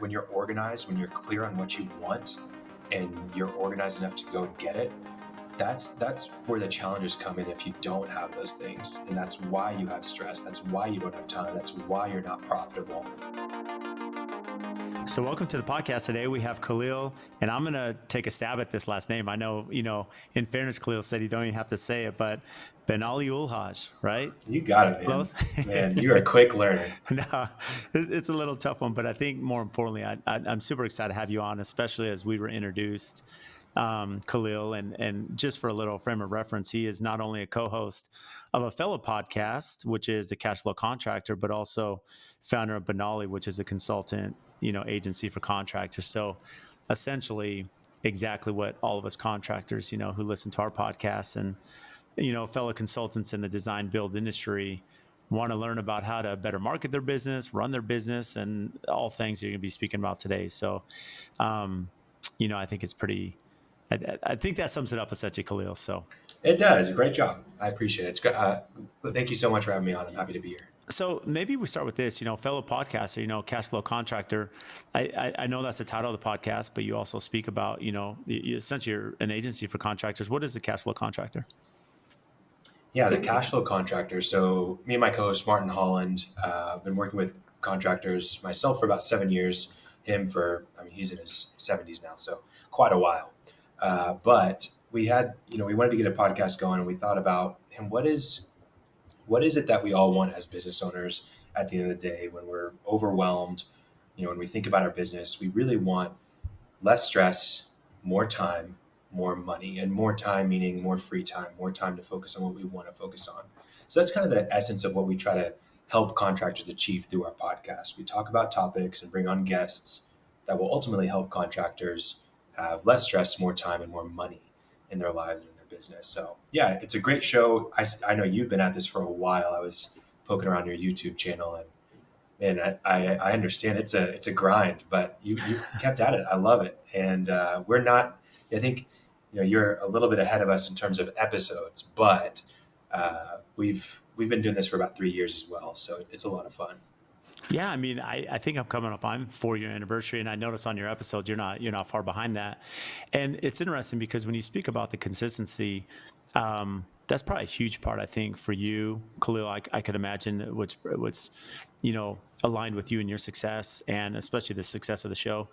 When you're organized, when you're clear on what you want and you're organized enough to go and get it, that's where the challenges come in if you don't have those things. And that's why you have stress. That's why you don't have time. That's why you're not profitable. So welcome to the podcast today. We have Khalil, and I'm going to take a stab at this last name. I know, in fairness, Khalil said you don't even have to say it, but Benalioulhaj, right? You got it, man. Close? Man, you're a quick learner. No, it's a little tough one, but I think more importantly, I'm super excited to have you on, especially as we were introduced, Khalil, and just for a little frame of reference, he is not only a co-host of a fellow podcast, which is the Cashflow Contractor, but also founder of Banali, which is a consultant, agency for contractors. So essentially exactly what all of us contractors, who listen to our podcasts and, fellow consultants in the design build industry want to learn about how to better market their business, run their business, and all things you're going to be speaking about today. So, I think it's pretty, I think that sums it up essentially, Khalil. So, It does. Great job. I appreciate it. It's good. Thank you so much for having me on. I'm happy to be here. so maybe we start with this, fellow podcaster, Cashflow Contractor. I know that's the title of the podcast, but you also speak about, essentially you're an agency for contractors. What is the Cashflow Contractor? Yeah, the Cashflow Contractor. So me and my co-host Martin Holland, have been working with contractors myself for about 7 years. Him for, he's in his 70s now, so quite a while. But we had, we wanted to get a podcast going, and we thought about, and what is it that we all want as business owners at the end of the day when we're overwhelmed? When we think about our business, we really want less stress, more time, more money, and more time meaning more time to focus on what we want to focus on. So that's kind of the essence of what we try to help contractors achieve through our podcast. We talk about topics and bring on guests that will ultimately help contractors have less stress, more time, and more money in their lives and in their business. So yeah, it's a great show. I know you've been at this for a while. I was poking around your YouTube channel, and I understand it's a grind, but you've kept at it. I love it. And we're not, I think, you're a little bit ahead of us in terms of episodes, but we've been doing this for about 3 years as well. So it's a lot of fun. Yeah, I think I'm coming up on 4-year anniversary, and I noticed on your episodes you're not far behind that, and it's interesting because when you speak about the consistency, that's probably a huge part I think for you, Khalil. I could imagine what's aligned with you and your success, and especially the success of the show.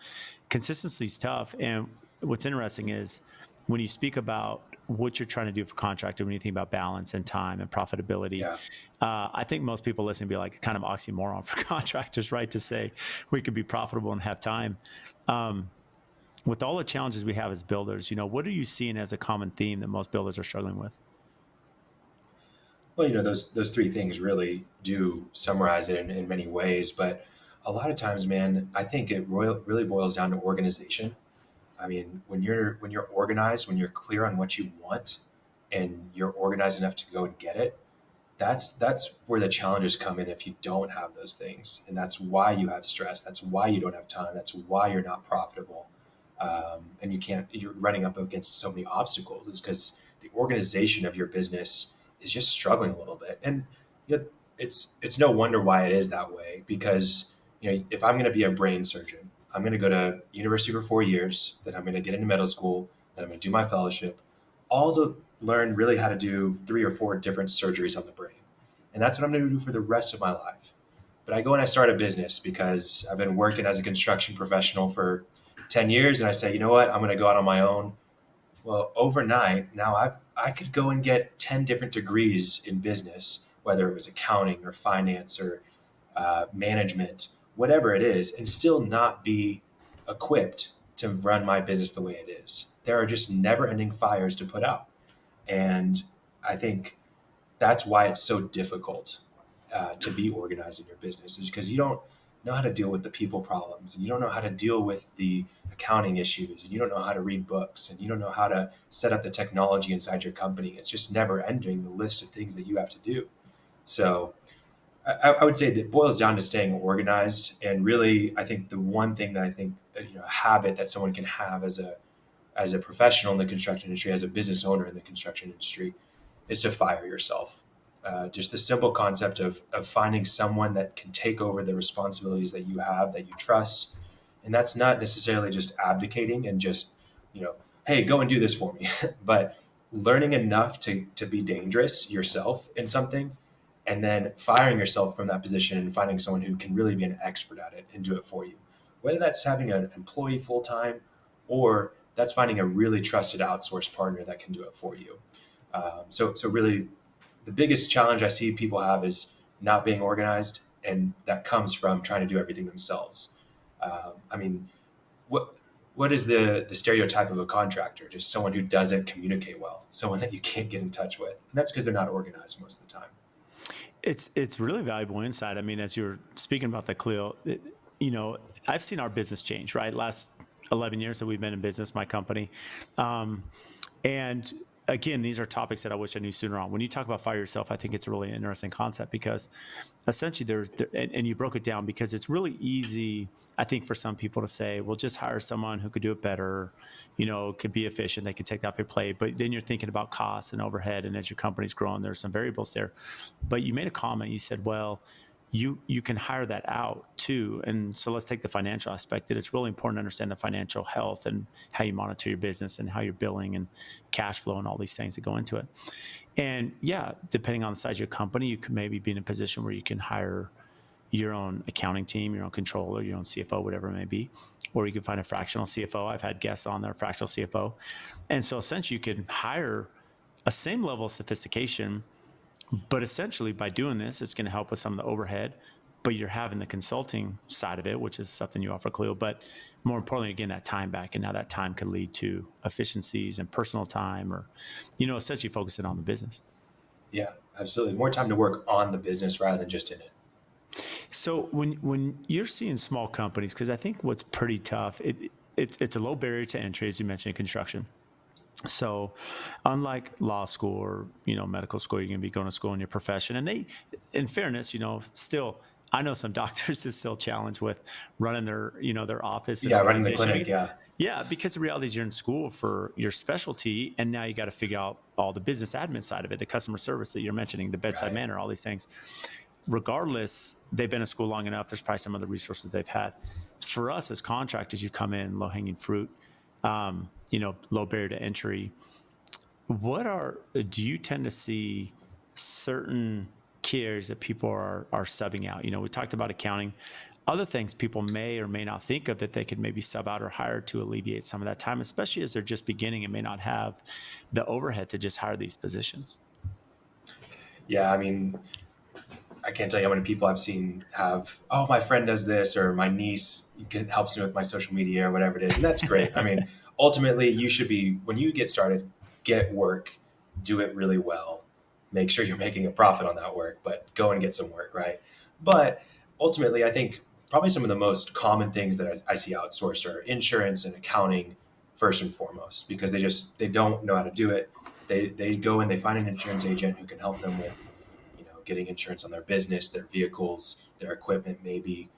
Consistency is tough, and what's interesting is when you speak about what you're trying to do for contractor, when you think about balance and time and profitability, Yeah. I think most people listening be like kind of oxymoron for contractors, right? To say we could be profitable and have time. Um, with all the challenges we have as builders, what are you seeing as a common theme that most builders are struggling with? Well, those three things really do summarize it in many ways, but a lot of times, man, I think it really boils down to organization. When you're organized, when you're clear on what you want, and you're organized enough to go and get it, that's where the challenges come in if you don't have those things, and that's why you have stress. That's why you don't have time. That's why you're not profitable, and you're running up against so many obstacles. Is because the organization of your business is just struggling a little bit, and it's no wonder why it is that way. Because if I'm going to be a brain surgeon, I'm going to go to university for 4 years, then I'm going to get into medical school, then I'm going to do my fellowship, all to learn really how to do 3 or 4 different surgeries on the brain. And that's what I'm going to do for the rest of my life. But I go and I start a business because I've been working as a construction professional for 10 years. And I say, you know what? I'm going to go out on my own. Well, overnight, now I could go and get 10 different degrees in business, whether it was accounting or finance or management, whatever it is, and still not be equipped to run my business the way it is. There are just never ending fires to put out. And I think that's why it's so difficult to be organized in your business, is because you don't know how to deal with the people problems, and you don't know how to deal with the accounting issues, and you don't know how to read books, and you don't know how to set up the technology inside your company. It's just never ending, the list of things that you have to do. So I would say that it boils down to staying organized. And really, I think the one thing that I think, a habit that someone can have as a professional in the construction industry, as a business owner in the construction industry, is to fire yourself. Just the simple concept of finding someone that can take over the responsibilities that you have, that you trust, And that's not necessarily just abdicating and just, hey, go and do this for me, but learning enough to be dangerous yourself in something, and then firing yourself from that position and finding someone who can really be an expert at it and do it for you. Whether that's having an employee full time, or that's finding a really trusted outsourced partner that can do it for you. So really, the biggest challenge I see people have is not being organized, and that comes from trying to do everything themselves. I mean, what what is the stereotype of a contractor? Just someone who doesn't communicate well, someone that you can't get in touch with, and that's because they're not organized most of the time. It's really valuable insight. I mean, as you're speaking about the Khalil, you know, I've seen our business change, right? Last 11 years that we've been in business, my company. Um, and again, these are topics that I wish I knew sooner on. When you talk about fire yourself, I think it's a really interesting concept because essentially and you broke it down because it's really easy, I think, for some people to say, well, just hire someone who could do it better, could be efficient, they could take that off your plate. But then you're thinking about costs and overhead. And as your company's growing, there's some variables there. But you made a comment, you said, well, you can hire that out too. And so let's take the financial aspect. That it's really important to understand the financial health and how you monitor your business and how you're billing and cash flow and all these things that go into it. And yeah, depending on the size of your company, you could maybe be in a position where you can hire your own accounting team, your own controller, your own CFO, whatever it may be, or you can find a fractional CFO. I've had guests on there, fractional CFO. And so essentially you can hire a same level of sophistication, but essentially by doing this, it's going to help with some of the overhead, but you're having the consulting side of it, which is something you offer, Khalil. But more importantly, again, that time back, and now that time could lead to efficiencies and personal time, or, essentially focusing on the business. Yeah, absolutely. More time to work on the business rather than just in it. So when you're seeing small companies, because I think what's pretty tough, it's a low barrier to entry, as you mentioned, in construction. So unlike law school or, medical school, you're going to be going to school in your profession. And they, in fairness, still, I know some doctors is still challenged with running their office and Yeah, running the organization. clinic. Yeah, Yeah, because the reality is you're in school for your specialty, and now you got to figure out all the business admin side of it, the customer service that you're mentioning, the bedside right. manner, all these things. Regardless, they've been in school long enough. There's probably some other resources they've had. For us as contractors, you come in low hanging fruit, low barrier to entry. Do you tend to see certain key areas that people are subbing out? We talked about accounting, other things people may or may not think of that they could maybe sub out or hire to alleviate some of that time, especially as they're just beginning and may not have the overhead to just hire these positions. Yeah, I mean, I can't tell you how many people I've seen have, oh, my friend does this, or my niece helps me with my social media or whatever it is. And that's great. I mean, ultimately, you should be, when you get started, get work, do it really well, make sure you're making a profit on that work, but go and get some work, right? But ultimately, I think probably some of the most common things that I see outsourced are insurance and accounting, first and foremost, because they don't know how to do it. They go and they find an insurance agent who can help them with getting insurance on their business, their vehicles, their equipment, maybe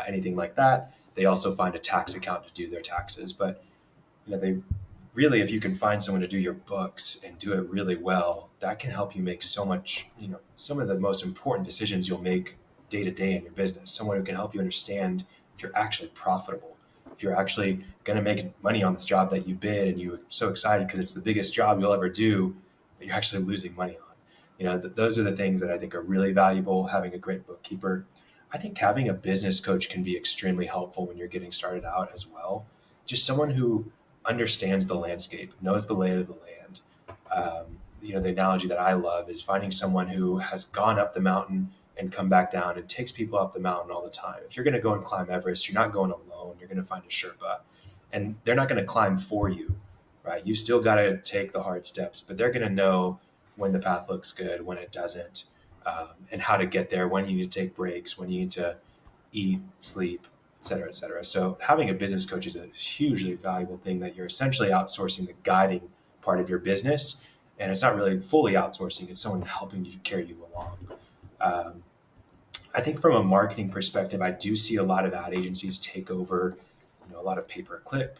anything like that. They also find a tax accountant to do their taxes. But they really, if you can find someone to do your books and do it really well, that can help you make so much. Some of the most important decisions you'll make day to day in your business. Someone who can help you understand if you're actually profitable, if you're actually going to make money on this job that you bid, and you're so excited because it's the biggest job you'll ever do, but you're actually losing money on. Those are the things that I think are really valuable. Having a great bookkeeper. I think having a business coach can be extremely helpful when you're getting started out as well. Just someone who understands the landscape, knows the lay of the land. The analogy that I love is finding someone who has gone up the mountain and come back down and takes people up the mountain all the time. If you're going to go and climb Everest, you're not going alone. You're going to find a Sherpa, and they're not going to climb for you, right? You still got to take the hard steps, but they're going to know when the path looks good, when it doesn't, and how to get there, when you need to take breaks, when you need to eat, sleep, et cetera, et cetera. So having a business coach is a hugely valuable thing that you're essentially outsourcing the guiding part of your business. And it's not really fully outsourcing, it's someone helping you carry you along. Um, I think from a marketing perspective, I do see a lot of ad agencies take over, a lot of pay-per-click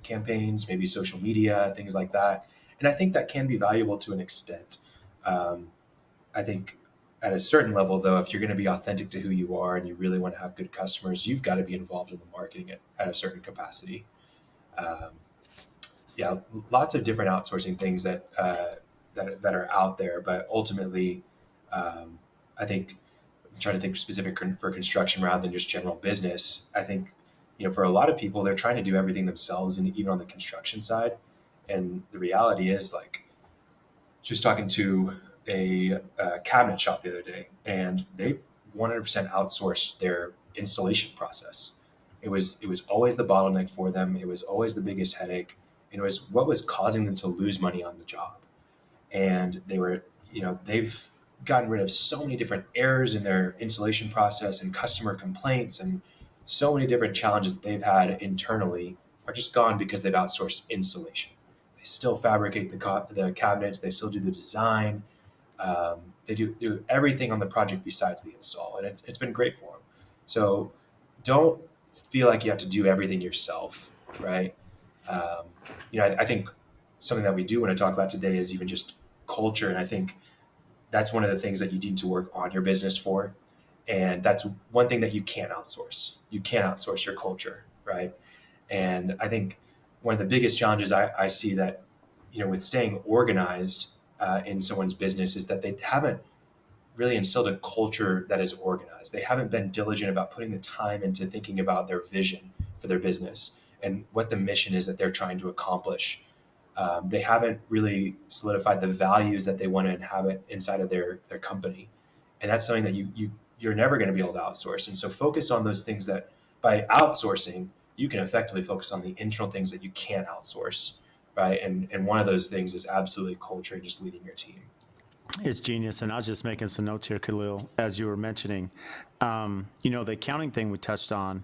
campaigns, maybe social media, things like that. And I think that can be valuable to an extent. Um, I think at a certain level, though, if you're going to be authentic to who you are and you really want to have good customers, you've got to be involved in the marketing at a certain capacity. Um, yeah, lots of different outsourcing things that are out there, but ultimately, I think I'm trying to think specific for construction rather than just general business. I think, for a lot of people, they're trying to do everything themselves, and even on the construction side. And the reality is, like, just talking to a cabinet shop the other day, and they've 100% outsourced their installation process. It was always the bottleneck for them. It was always the biggest headache, and it was what was causing them to lose money on the job. And they've gotten rid of so many different errors in their installation process and customer complaints, and so many different challenges that they've had internally are just gone because they've outsourced installation. They still fabricate the cabinets. They still do the design. They do everything on the project besides the install, and it's been great for them. So don't feel like you have to do everything yourself, right? Um, I think something that we do want to talk about today is even just culture, and I think that's one of the things that you need to work on your business for. And that's one thing that you can't outsource. You can't outsource your culture, right? And I think one of the biggest challenges I see that, with staying organized in someone's business is that they haven't really instilled a culture that is organized. They haven't been diligent about putting the time into thinking about their vision for their business and what the mission is that they're trying to accomplish. They haven't really solidified the values that they want to inhabit inside of their company, and that's something that you're never going to be able to outsource. And so focus on those things that by outsourcing you can effectively focus on the internal things that you can't outsource, right? And one of those things is absolutely culture and just leading your team. It's genius. And I was just making some notes here, Khalil, as you were mentioning, the accounting thing we touched on.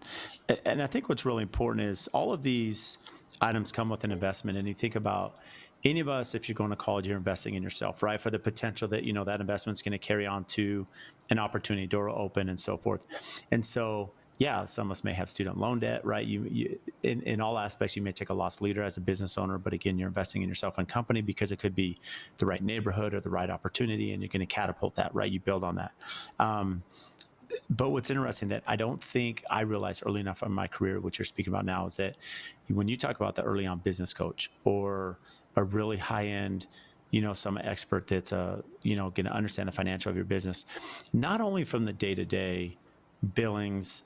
And I think what's really important is all of these items come with an investment. And you think about any of us, if you're going to college, you're investing in yourself, right? For the potential that, that investment's going to carry on to an opportunity, door will open and so forth. And so, yeah, some of us may have student loan debt, right? You in all aspects, you may take a loss leader as a business owner, but again, you're investing in yourself and company because it could be the right neighborhood or the right opportunity, and you're going to catapult that, right? You build on that. But what's interesting that I don't think I realized early enough in my career, what you're speaking about now, is that when you talk about the early on business coach or a really high end, some expert that's going to understand the financial of your business, not only from the day to day billings,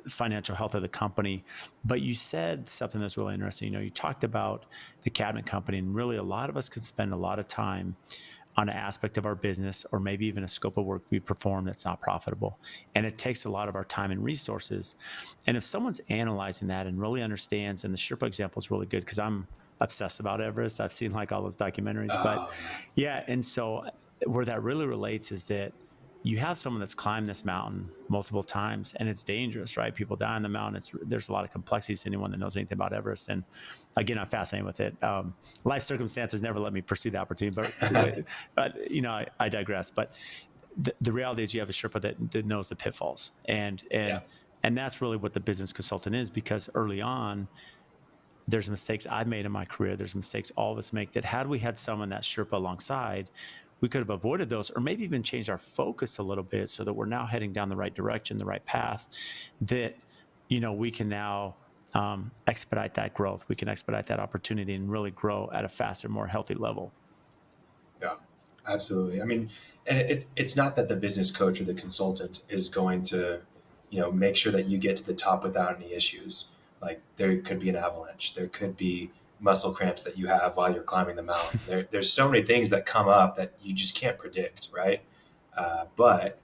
financial health of the company, but you said something that's really interesting. You talked about the cabinet company, and really a lot of us could spend a lot of time on an aspect of our business or maybe even a scope of work we perform that's not profitable. And it takes a lot of our time and resources. And if someone's analyzing that and really understands, and the Sherpa example is really good because I'm obsessed about Everest. I've seen like all those documentaries, but Oh, yeah. yeah. And so where that really relates is that you have someone that's climbed this mountain multiple times and it's dangerous, right? People die on the mountain. There's a lot of complexities to anyone that knows anything about Everest. And again, I'm fascinated with it. Life circumstances never let me pursue the opportunity, but I digress. But the reality is you have a Sherpa that knows the pitfalls, Yeah. and that's really what the business consultant is, because early on, there's mistakes I've made in my career. There's mistakes all of us make that had we had someone that Sherpa alongside, we could have avoided those, or maybe even changed our focus a little bit so that we're now heading down the right direction, the right path, that, we can now expedite that growth. We can expedite that opportunity and really grow at a faster, more healthy level. Yeah, absolutely. I mean, and it's not that the business coach or the consultant is going to, make sure that you get to the top without any issues. Like there could be an avalanche, there could be muscle cramps that you have while you're climbing the mountain. There's so many things that come up that you just can't predict, right? But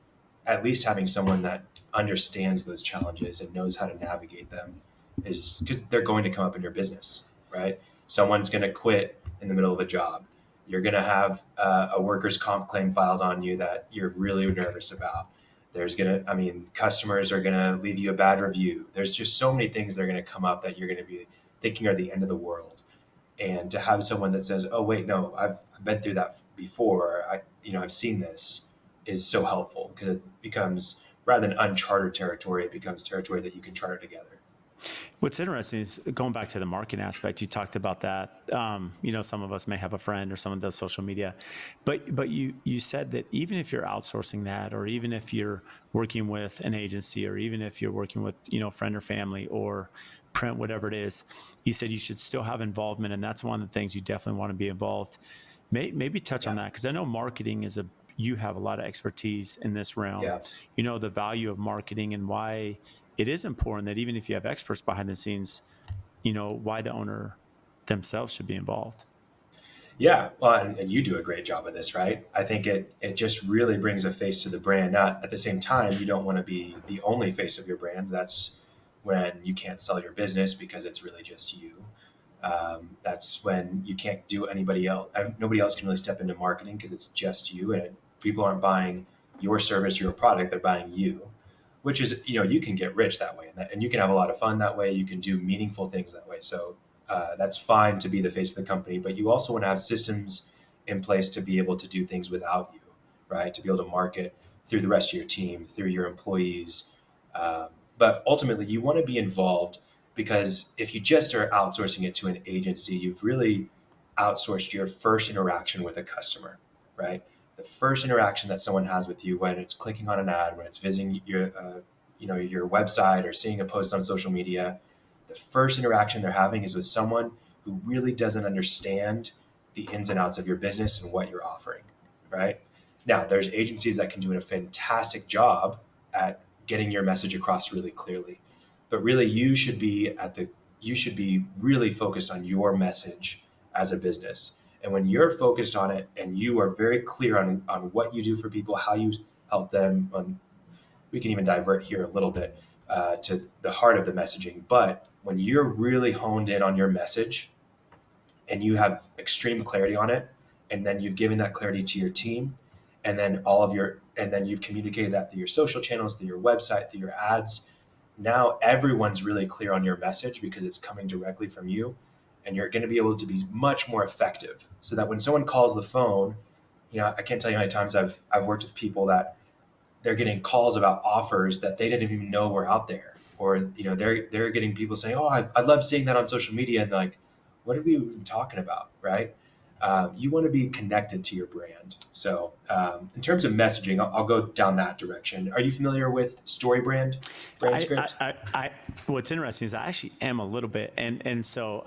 at least having someone that understands those challenges and knows how to navigate them is because they're going to come up in your business, right? Someone's going to quit in the middle of a job. You're going to have a workers' comp claim filed on you that you're really nervous about. Customers are going to leave you a bad review. There's just so many things that are going to come up that you're going to be thinking are the end of the world. And to have someone that says, "Oh, wait, no, I've been through that before. I've seen this," is so helpful because it becomes rather than uncharted territory, it becomes territory that you can charter together. What's interesting is going back to the marketing aspect. You talked about that. Some of us may have a friend or someone does social media, but you said that even if you're outsourcing that, or even if you're working with an agency, or even if you're working with friend or family or print, whatever it is, you said you should still have involvement, and that's one of the things you definitely want to be involved. Maybe touch on Yeah. that, because I know marketing is you have a lot of expertise in this realm. Yeah. You know the value of marketing and why it is important that even if you have experts behind the scenes, why the owner themselves should be involved. Yeah, well, and you do a great job of this, right? I think it just really brings a face to the brand. Not at the same time, you don't want to be the only face of your brand. That's when you can't sell your business because it's really just you. That's when you can't do anybody else. Nobody else can really step into marketing because it's just you, and people aren't buying your service, your product. They're buying you, which is you can get rich that way, and you can have a lot of fun that way. You can do meaningful things that way. So that's fine to be the face of the company, but you also want to have systems in place to be able to do things without you, right? To be able to market through the rest of your team, through your employees. Um, but ultimately, you want to be involved because if you just are outsourcing it to an agency, you've really outsourced your first interaction with a customer, right? The first interaction that someone has with you, when it's clicking on an ad, when it's visiting your website or seeing a post on social media, the first interaction they're having is with someone who really doesn't understand the ins and outs of your business and what you're offering, right? Now, there's agencies that can do a fantastic job at getting your message across really clearly, but really you should be really focused on your message as a business. And when you're focused on it and you are very clear on what you do for people, how you help them, we can even divert here a little bit to the heart of the messaging. But when you're really honed in on your message and you have extreme clarity on it, and then you've given that clarity to your team, and then you've communicated that through your social channels, through your website, through your ads, now everyone's really clear on your message because it's coming directly from you, and you're going to be able to be much more effective so that when someone calls the phone, I can't tell you how many times I've worked with people that they're getting calls about offers that they didn't even know were out there, or they're getting people saying, "Oh, I love seeing that on social media," and like, what are we even talking about, right? You want to be connected to your brand. So, in terms of messaging, I'll go down that direction. Are you familiar with brand I, I, script? I, I what's interesting is I actually am a little bit, and so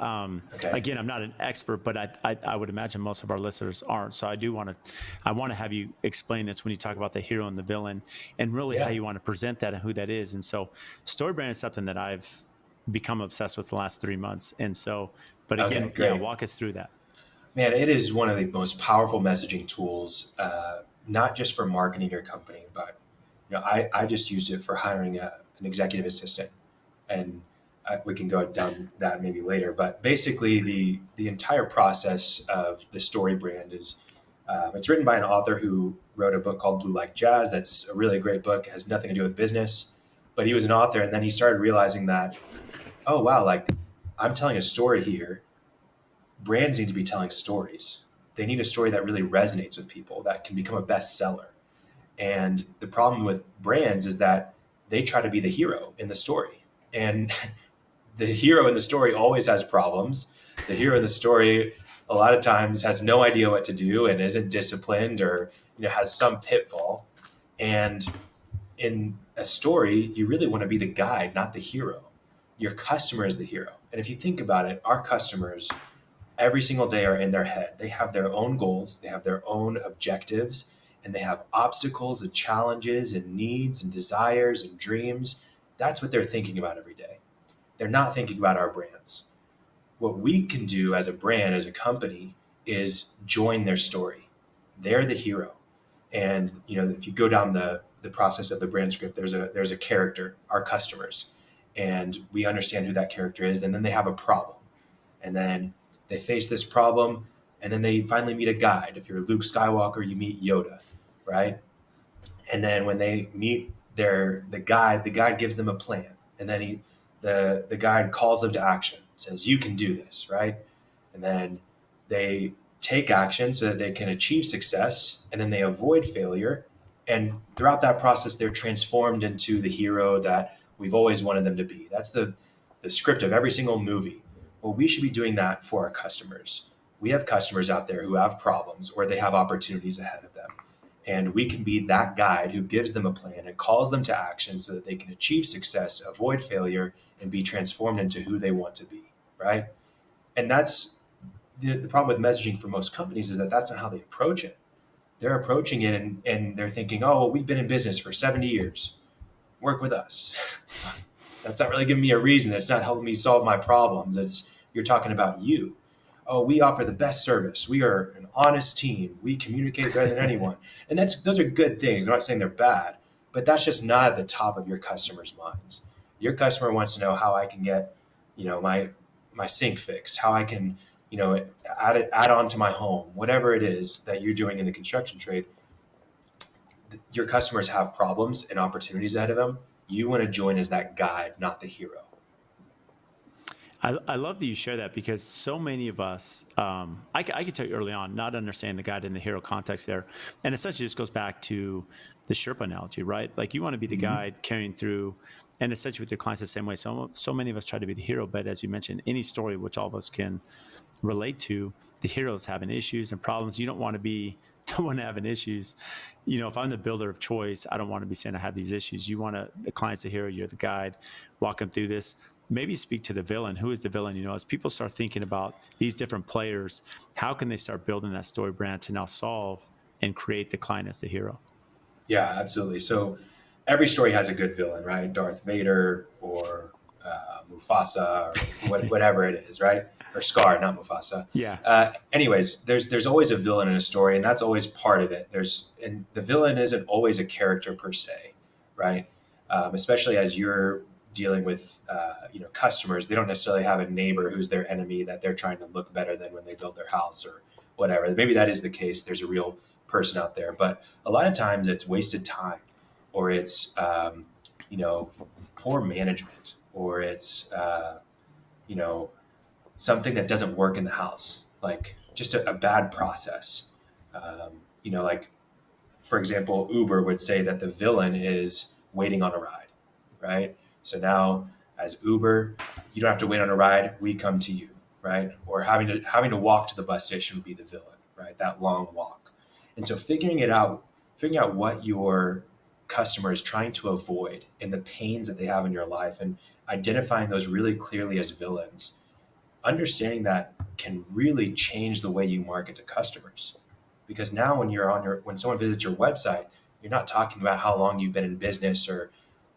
Okay. again, I'm not an expert, but I would imagine most of our listeners aren't. So I want to have you explain this when you talk about the hero and the villain, and really how Yeah. you want to present that and who that is. And so, story brand is something that I've become obsessed with the last 3 months, and so, but Okay. again, yeah, Great. walk us through that. Man, it is one of the most powerful messaging tools, not just for marketing your company, but I just used it for hiring an executive assistant, and we can go down that maybe later. But basically, the entire process of the story brand is it's written by an author who wrote a book called Blue Like Jazz. That's a really great book. It has nothing to do with business, but he was an author, and then he started realizing that, oh wow, like I'm telling a story here. Brands need to be telling stories. They need a story that really resonates with people, that can become a bestseller. And the problem with brands is that they try to be the hero in the story. And the hero in the story always has problems. The hero in the story a lot of times has no idea what to do and isn't disciplined, or has some pitfall. And in a story, you really want to be the guide, not the hero. Your customer is the hero. And if you think about it, our customers every single day are in their head. They have their own goals, they have their own objectives, and they have obstacles and challenges and needs and desires and dreams. That's what they're thinking about every day. They're not thinking about our brands. What we can do as a brand, as a company, is join their story. They're the hero. And if you go down the process of the brand script, there's a character, our customers, and we understand who that character is, and then they have a problem, and then they face this problem, and then they finally meet a guide. If you're Luke Skywalker, you meet Yoda, right? And then when they meet the guide gives them a plan, and then the guide calls them to action, says you can do this, right? And then they take action so that they can achieve success, and then they avoid failure. And throughout that process, they're transformed into the hero that we've always wanted them to be. the script of every single movie. Well, we should be doing that for our customers. We have customers out there who have problems or they have opportunities ahead of them. And we can be that guide who gives them a plan and calls them to action so that they can achieve success, avoid failure, and be transformed into who they want to be, right? And that's the problem with messaging for most companies is that that's not how they approach it. They're approaching it and they're thinking, oh, well, we've been in business for 70 years. Work with us. That's not really giving me a reason. That's not helping me solve my problems. It's you're talking about you. Oh, we offer the best service. We are an honest team. We communicate better than anyone. And those are good things. I'm not saying they're bad, but that's just not at the top of your customers' minds. Your customer wants to know how I can get, my sink fixed, how I can, add on to my home, whatever it is that you're doing in the construction trade. Your customers have problems and opportunities ahead of them. You want to join as that guide, not the hero. I love that you share that because so many of us, I could tell you early on, not understanding the guide in the hero context there. And essentially just goes back to the Sherpa analogy, right? Like you want to be the Mm-hmm. guide carrying through, and essentially with your clients the same way. So many of us try to be the hero, but as you mentioned, any story which all of us can relate to, the heroes having issues and problems. You don't want to be don't want to having issues. If I'm the builder of choice, I don't want to be saying I have these issues. You want the client's the hero, you're the guide, walk them through this. Maybe speak to the villain. Who is the villain? As people start thinking about these different players, how can they start building that story brand to now solve and create the client as the hero? Yeah, absolutely. So every story has a good villain, right? Darth Vader or Mufasa or whatever it is, right? Or Scar, not Mufasa. Yeah. Anyways, there's always a villain in a story, and that's always part of it. And the villain isn't always a character per se, right? Especially as you're dealing with customers, they don't necessarily have a neighbor who's their enemy that they're trying to look better than when they build their house or whatever. Maybe that is the case. There's a real person out there, but a lot of times it's wasted time, or it's poor management, or it's you know something that doesn't work in the house, like just a bad process. Like for example, Uber would say that the villain is waiting on a ride, right? So now, as Uber, you don't have to wait on a ride. We come to you, right? Or having to walk to the bus station would be the villain, right? That long walk. And so figuring out what your customer is trying to avoid and the pains that they have in your life, and identifying those really clearly as villains, understanding that can really change the way you market to customers. Because now when someone visits your website, you're not talking about how long you've been in business or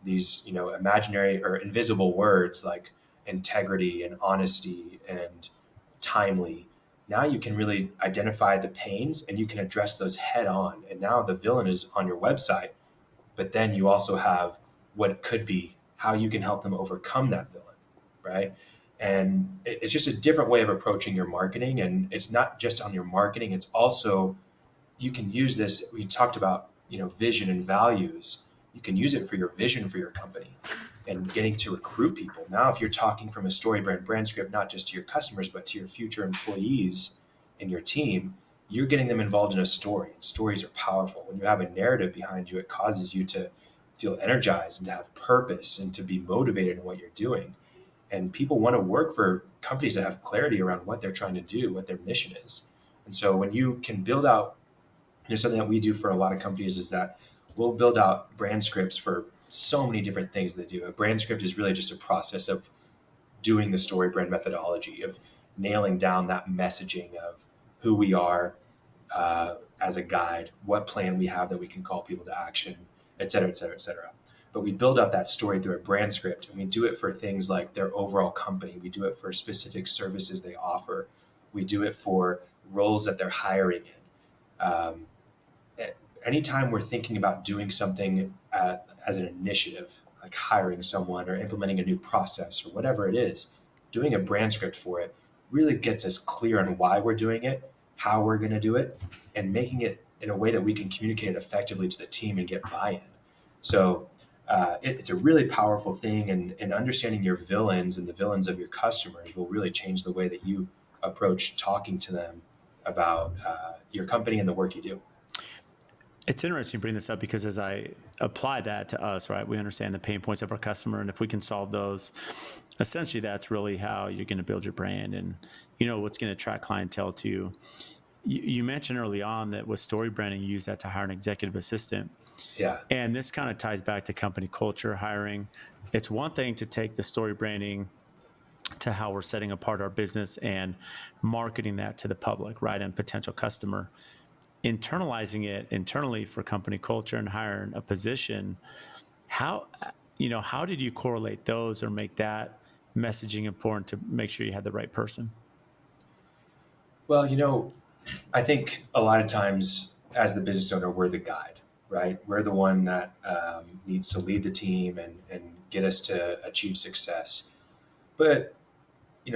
these, imaginary or invisible words like integrity and honesty and timely. Now you can really identify the pains and you can address those head on. And now the villain is on your website, but then you also have what it could be, how you can help them overcome that villain, right? And it's just a different way of approaching your marketing. And it's not just on your marketing, it's also, you can use this. We talked about, vision and values. You can use it for your vision for your company and getting to recruit people. Now, if you're talking from a story brand script, not just to your customers, but to your future employees and your team, you're getting them involved in a story. And stories are powerful. When you have a narrative behind you, it causes you to feel energized and to have purpose and to be motivated in what you're doing. And people want to work for companies that have clarity around what they're trying to do, what their mission is. And so when you can build out, something that we do for a lot of companies is that we'll build out brand scripts for so many different things they do. A brand script is really just a process of doing the story brand methodology, of nailing down that messaging of who we are as a guide, what plan we have that we can call people to action, et cetera, et cetera, et cetera. But we build out that story through a brand script, and we do it for things like their overall company. We do it for specific services they offer. We do it for roles that they're hiring in. Anytime we're thinking about doing something as an initiative, like hiring someone or implementing a new process or whatever it is, doing a brand script for it really gets us clear on why we're doing it, how we're going to do it, and making it in a way that we can communicate it effectively to the team and get buy-in. So it's a really powerful thing, and understanding your villains and the villains of your customers will really change the way that you approach talking to them about your company and the work you do. It's interesting you bring this up because as I apply that to us, right, we understand the pain points of our customer, and if we can solve those, essentially that's really how you're going to build your brand and what's going to attract clientele to you. You mentioned early on that with story branding, you use that to hire an executive assistant. Yeah. And this kind of ties back to company culture hiring. It's one thing to take the story branding to how we're setting apart our business and marketing that to the public, right, and potential customer. Internalizing it internally for company culture and hiring a position, how how did you correlate those or make that messaging important to make sure you had the right person? Well, I think a lot of times as the business owner, we're the guide, right? We're the one that needs to lead the team and get us to achieve success. But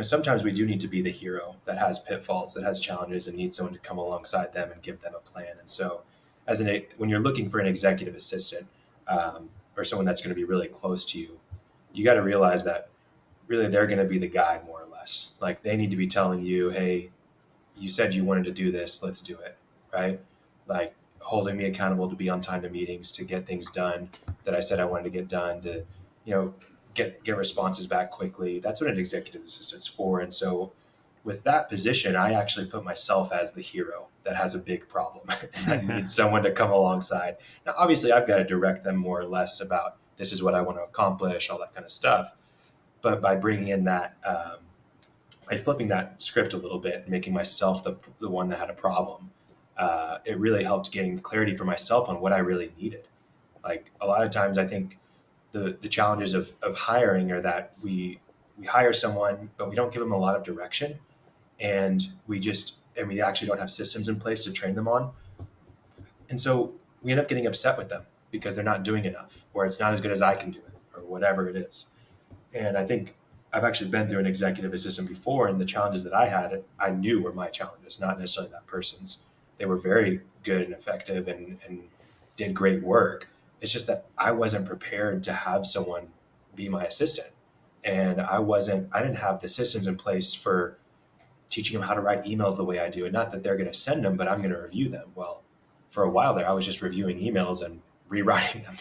sometimes we do need to be the hero that has pitfalls, that has challenges, and needs someone to come alongside them and give them a plan. And so, when you're looking for an executive assistant or someone that's going to be really close to you, you got to realize that really they're going to be the guide more or less. Like they need to be telling you, hey, you said you wanted to do this, let's do it, right? Like holding me accountable to be on time to meetings, to get things done that I said I wanted to get done, to you know get responses back quickly. That's what an executive assistant's for. And so with that position, I actually put myself as the hero that has a big problem and that needs someone to come alongside. Now, obviously, I've got to direct them more or less about this is what I want to accomplish, all that kind of stuff. But by bringing in that by flipping that script a little bit and making myself the one that had a problem, it really helped getting clarity for myself on what I really needed. Like a lot of times, I think the challenges of hiring are that we hire someone, but we don't give them a lot of direction, and we actually don't have systems in place to train them on, and so we end up getting upset with them because they're not doing enough, or it's not as good as I can do it, or whatever it is. And I think I've actually been through an executive assistant before, and the challenges that I had, I knew were my challenges, not necessarily that person's. They were very good and effective and did great work. It's just that I wasn't prepared to have someone be my assistant. And I didn't have the systems in place for teaching them how to write emails the way I do. And not that they're going to send them, but I'm going to review them. Well, for a while there, I was just reviewing emails and rewriting them.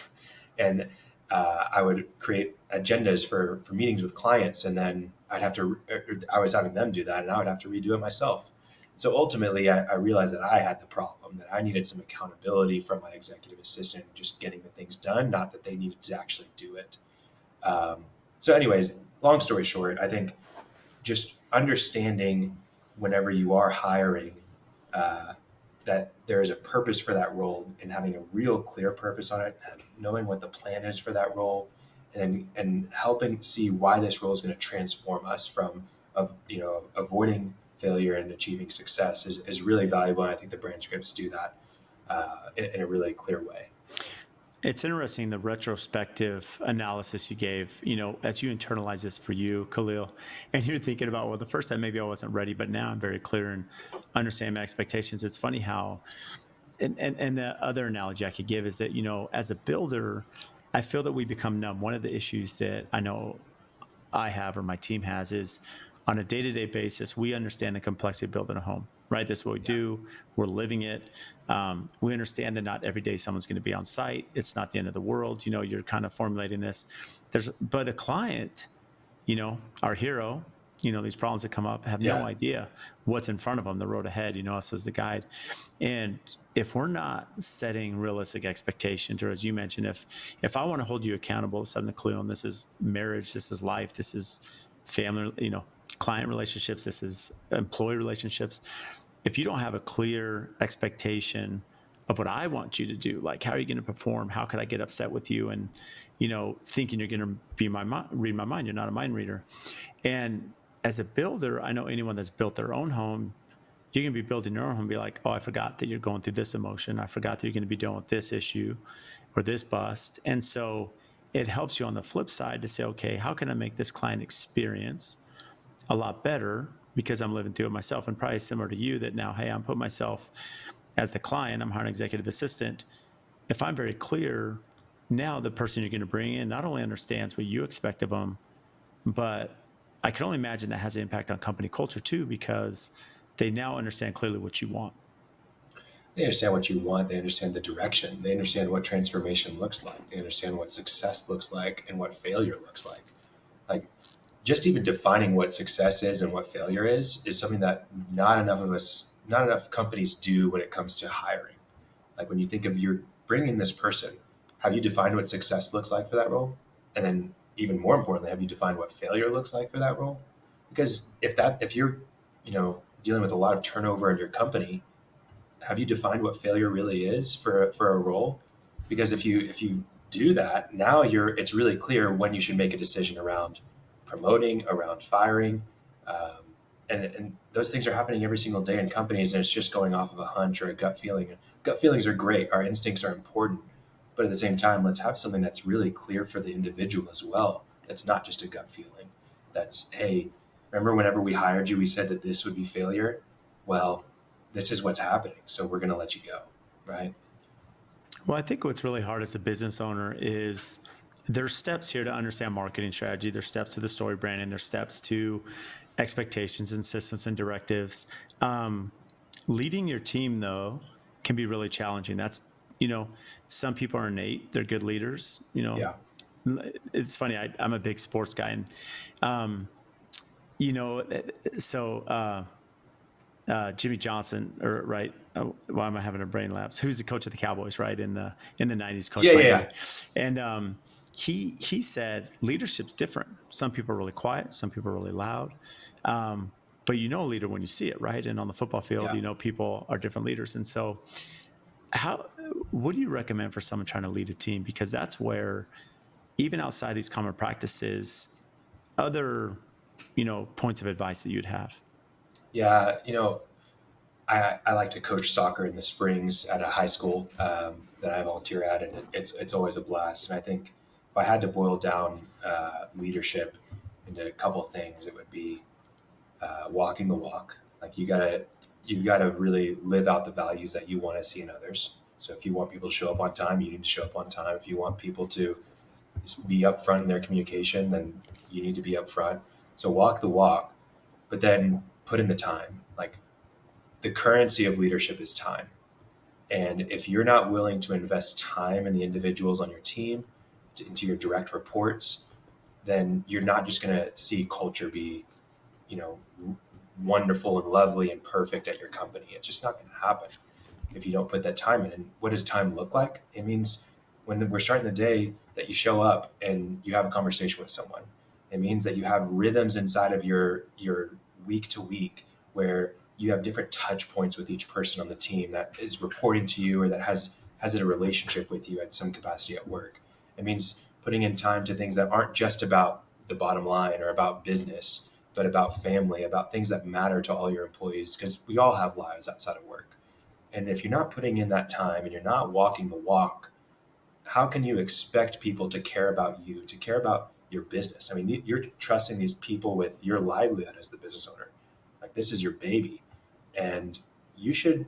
And I would create agendas for meetings with clients, and then I was having them do that, and I would have to redo it myself. So ultimately, I realized that I had the problem, that I needed some accountability from my executive assistant, just getting the things done, not that they needed to actually do it. Anyways, long story short, I think just understanding whenever you are hiring uh, that there is a purpose for that role and having a real clear purpose on it, and knowing what the plan is for that role, and helping see why this role is going to transform us from avoiding failure and achieving success is really valuable. And I think the brand scripts do that in a really clear way. It's interesting the retrospective analysis you gave, as you internalize this for you, Khalil, and you're thinking about, well, the first time maybe I wasn't ready, but now I'm very clear and understand my expectations. It's funny how, and the other analogy I could give is that, as a builder, I feel that we become numb. One of the issues that I know I have or my team has is on a day-to-day basis, we understand the complexity of building a home, right? This is what we Yeah. do. We're living it. We understand that not every day someone's going to be on site. It's not the end of the world. You're kind of formulating this. But a client, our hero, these problems that come up have no Yeah. idea what's in front of them, the road ahead, us as the guide. And if we're not setting realistic expectations, or as you mentioned, if I want to hold you accountable, something clear on this is marriage, this is life, this is family, client relationships, this is employee relationships. If you don't have a clear expectation of what I want you to do, like how are you going to perform? How could I get upset with you? And thinking you're going to read my mind, you're not a mind reader. And as a builder, I know anyone that's built their own home, you can be building your own home and be like, oh, I forgot that you're going through this emotion. I forgot that you're going to be dealing with this issue or this bust. And so it helps you on the flip side to say, okay, how can I make this client experience a lot better because I'm living through it myself? And probably similar to you that now, hey, I'm putting myself as the client, I'm hiring an executive assistant. If I'm very clear, now the person you're going to bring in not only understands what you expect of them, but I can only imagine that has an impact on company culture too, because they now understand clearly what you want. They understand what you want. They understand the direction. They understand what transformation looks like. They understand what success looks like and what failure looks like. Like, just even defining what success is and what failure is something that not enough companies do when it comes to hiring. Like, when you think of you're bringing this person, have you defined what success looks like for that role? And then, even more importantly, have you defined what failure looks like for that role? Because if you're, dealing with a lot of turnover in your company, have you defined what failure really is for a role? Because if you do that, now it's really clear when you should make a decision around promoting, around firing, um, and those things are happening every single day in companies, and it's just going off of a hunch or a gut feeling. And gut feelings are great; our instincts are important, but at the same time, let's have something that's really clear for the individual as well. That's not just a gut feeling. That's, hey, remember whenever we hired you, we said that this would be failure. Well, this is what's happening. So we're going to let you go. Right. Well, I think what's really hard as a business owner is there's steps here to understand marketing strategy. There's steps to the story branding. There's steps to expectations and systems and directives. Leading your team, though, can be really challenging. That's, some people are innate. They're good leaders. Yeah. It's funny. I'm a big sports guy. And, you know, so Jimmy Johnson, or right? Why am I having a brain lapse? Who's the coach of the Cowboys, right? In the '90s, Yeah. coached by Yeah. Eli, Yeah. and he said leadership's different. Some people are really quiet, some people are really loud, but you know a leader when you see it, right? And on the football field, Yeah. people are different leaders, and so how? What do you recommend for someone trying to lead a team? Because that's where even outside these common practices, other points of advice that you'd have. Yeah. I like to coach soccer in the springs at a high school that I volunteer at, and it's always a blast. And I think if I had to boil down leadership into a couple things, it would be walking the walk. Like, you've got to really live out the values that you want to see in others. So if you want people to show up on time, you need to show up on time. If you want people to be upfront in their communication, then you need to be upfront. So walk the walk, but then put in the time. Like, the currency of leadership is time. And if you're not willing to invest time in the individuals on your team, into your direct reports, then you're not just going to see culture be, you know, wonderful and lovely and perfect at your company. It's just not going to happen if you don't put that time in. And what does time look like? It means when we're starting the day, that you show up and you have a conversation with someone. It means that you have rhythms inside of your week to week where you have different touch points with each person on the team that is reporting to you or that has a relationship with you at some capacity at work. It means putting in time to things that aren't just about the bottom line or about business, but about family, about things that matter to all your employees, because we all have lives outside of work. And if you're not putting in that time and you're not walking the walk, how can you expect people to care about you, to care about your business? I mean, you're trusting these people with your livelihood as the business owner. Like, this is your baby, and you should